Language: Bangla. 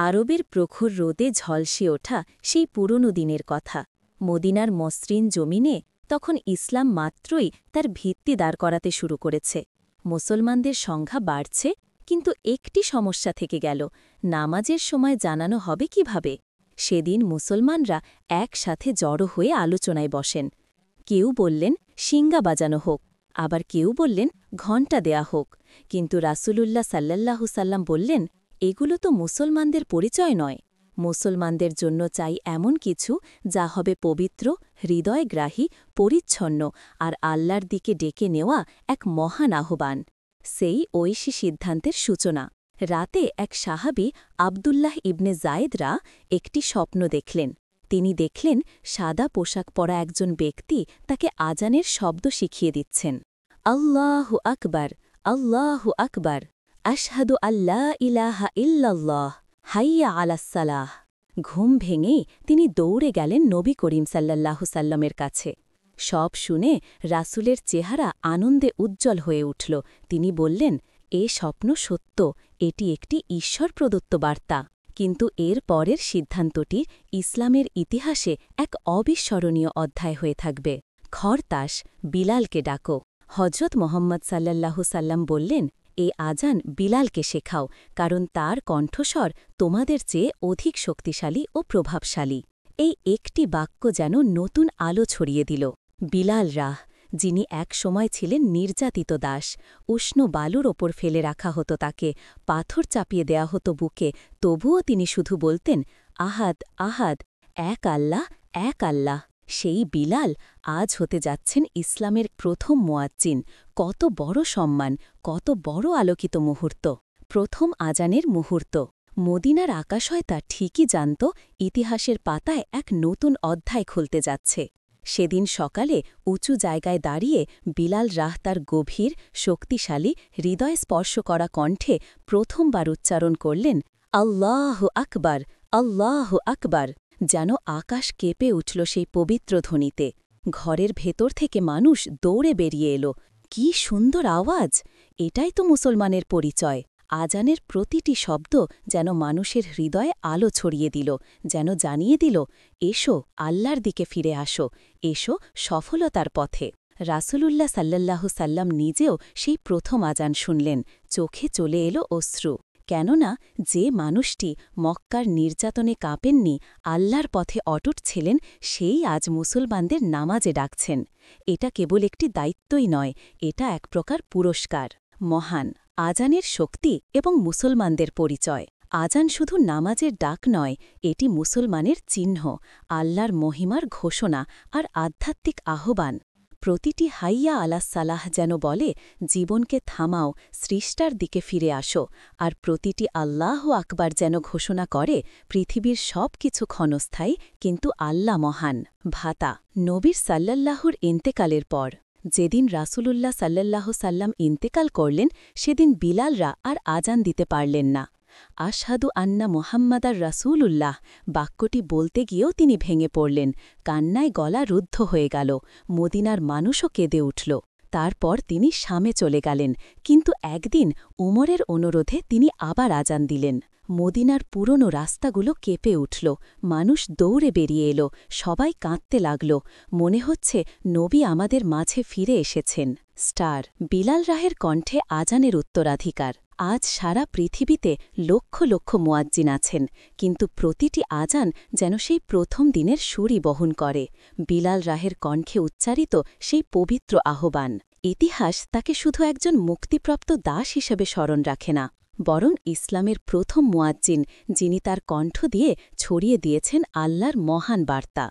আরবের প্রখর রোদে ঝলসে ওঠা সেই পুরনো দিনের কথা। মদিনার মসৃণ জমিনে তখন ইসলাম মাত্রই তার ভিত্তি দাঁড় করাতে শুরু করেছে। মুসলমানদের সংখ্যা বাড়ছে, কিন্তু একটি সমস্যা থেকে গেল, নামাজের সময় জানানো হবে কিভাবে। সেদিন মুসলমানরা একসাথে জড়ো হয়ে আলোচনায় বসেন। কেউ বললেন শিঙ্গা বাজানো হোক, আবার কেউ বললেন ঘণ্টা দেয়া হোক, কিন্তু রাসূলুল্লাহ সাল্লাল্লাহু সাল্লাম বললেন, এগুলো তো মুসলমানদের পরিচয় নয়। মুসলমানদের জন্য চাই এমন কিছু যা হবে পবিত্র, হৃদয়গ্রাহী, পরিচ্ছন্ন আর আল্লাহর দিকে ডেকে নেওয়া এক মহান আহ্বান। সেই ঐশী সিদ্ধান্তের সূচনা। রাতে এক সাহাবী আবদুল্লাহ ইবনে জায়েদরা একটি স্বপ্ন দেখলেন। তিনি দেখলেন সাদা পোশাক পরা একজন ব্যক্তি তাকে আজানের শব্দ শিখিয়ে দিচ্ছেন। আল্লাহু আকবার, আল্লাহু আকবার, আশহাদু আল্লা ইলাহা ইল্লাল্লাহ, হাইয়া আলাস-সালাহ। ঘুম ভেঙেই তিনি দৌড়ে গেলেন নবী করিম সাল্লাল্লাহু সাল্লামের কাছে। সব শুনে রাসূলের চেহারা আনন্দে উজ্জ্বল হয়ে উঠল। তিনি বললেন, এ স্বপ্ন সত্য, এটি একটি ঈশ্বর প্রদত্ত বার্তা। কিন্তু এর পরের সিদ্ধান্তটি ইসলামের ইতিহাসে এক অবিস্মরণীয় অধ্যায় হয়ে থাকবে। খরতাস, বিলালকে ডাকো। হজরত মোহাম্মদ সাল্লাল্লাহু সাল্লাম বললেন, এ আজান বিলালকে শেখাও, কারণ তার কণ্ঠস্বর তোমাদের চেয়ে অধিক শক্তিশালী ও প্রভাবশালী। এই একটি বাক্য যেন নতুন আলো ছড়িয়ে দিল। বিলাল রাহ, যিনি এক সময় ছিলেন নির্যাতিত দাস, উষ্ণ বালুর ওপর ফেলে রাখা হতো তাকে, পাথর চাপিয়ে দেয়া হতো বুকে, তবুও তিনি শুধু বলতেন, আহাদ আহাদ, এক আল্লাহ, এক আল্লাহ। সেই বিলাল আজ হতে যাচ্ছেন ইসলামের প্রথম মুয়াজ্জিন। কত বড় সম্মান, কত বড় আলোকিত মুহূর্ত। প্রথম আজানের মুহূর্ত। মদিনার আকাশ তা ঠিকই জানত ইতিহাসের পাতায় এক নতুন অধ্যায় খুলতে যাচ্ছে। সেদিন সকালে উঁচু জায়গায় দাঁড়িয়ে বিলাল রাহ তার গভীর, শক্তিশালী, হৃদয় স্পর্শ করা কণ্ঠে প্রথমবার উচ্চারণ করলেন, আল্লাহু আকবার, আল্লাহু আকবার। যেন আকাশ কেঁপে উঠল সেই পবিত্র ধ্বনিতে। ঘরের ভেতর থেকে মানুষ দৌড়ে বেরিয়ে এলো। কি সুন্দর আওয়াজ! এটাই তো মুসলমানের পরিচয়। আজানের প্রতিটি শব্দ যেন মানুষের হৃদয়ে আলো ছড়িয়ে দিল, যেন জানিয়ে দিল, এসো আল্লাহর দিকে ফিরে আসো, এসো সফলতার পথে। রাসূলুল্লাহ সাল্লাল্লাহু সাল্লাম নিজেও সেই প্রথম আজান শুনলেন। চোখে চলে এলো অশ্রু। কেননা যে মানুষটি মক্কার নির্যাতনে কাঁপেননি, আল্লাহর পথে অটুট ছিলেন, সেই আজ মুসলমানদের নামাজে ডাকছেন। এটা কেবল একটি দায়িত্বই নয়, এটা এক প্রকার পুরস্কার। মহান আজানের শক্তি এবং মুসলমানদের পরিচয়। আজান শুধু নামাজের ডাক নয়, এটি মুসলমানের চিহ্ন, আল্লাহর মহিমার ঘোষণা আর আধ্যাত্মিক আহ্বান। প্রতিটি হাইয়া আলাস-সালাহ যেন বলে, জীবনকে থামাও, সৃষ্টার দিকে ফিরে আসো। আর প্রতিটি আল্লাহু আকবার যেন ঘোষণা করে, পৃথিবীর সব কিছু ক্ষণস্থায়ী, কিন্তু আল্লাহ মহান। ভাতা। নবীর সাল্লাল্লাহুর ইন্তেকালের পর যেদিন রাসূলুল্লাহ সাল্লাল্লাহু সাল্লাম ইন্তেকাল করলেন, সেদিন বিলালরা আর আজান দিতে পারলেন না। আশহাদু আন্না মুহাম্মাদার রাসূলুল্লাহ বাক্যটি বলতে গিয়েও তিনি ভেঙে পড়লেন। কান্নায় গলা রুদ্ধ হয়ে গেল। মদিনার মানুষও কেঁদে উঠল। তারপর তিনি শামে চলে গেলেন, কিন্তু একদিন উমরের অনুরোধে তিনি আবার আজান দিলেন। মদিনার পুরনো রাস্তাগুলো কেঁপে উঠল। মানুষ দৌড়ে বেরিয়ে এলো, সবাই কাঁদতে লাগল। মনে হচ্ছে নবী আমাদের মাঝে ফিরে এসেছেন। স্টার। বিলাল রাহের কণ্ঠে আজানের উত্তরাধিকার। আজ সারা পৃথিবীতে লক্ষ লক্ষ মুয়াজ্জিন আছেন, কিন্তু প্রতিটি আজান যেন সেই প্রথম দিনের সুরই বহন করে। বিলাল রাহের কণ্ঠে উচ্চারিত সেই পবিত্র আহ্বান। ইতিহাস তাকে শুধু একজন মুক্তিপ্রাপ্ত দাস হিসেবে স্মরণ রাখে না, বরং ইসলামের প্রথম মুয়াজ্জিন, যিনি তার কণ্ঠ দিয়ে ছড়িয়ে দিয়েছেন আল্লাহর মহান বার্তা।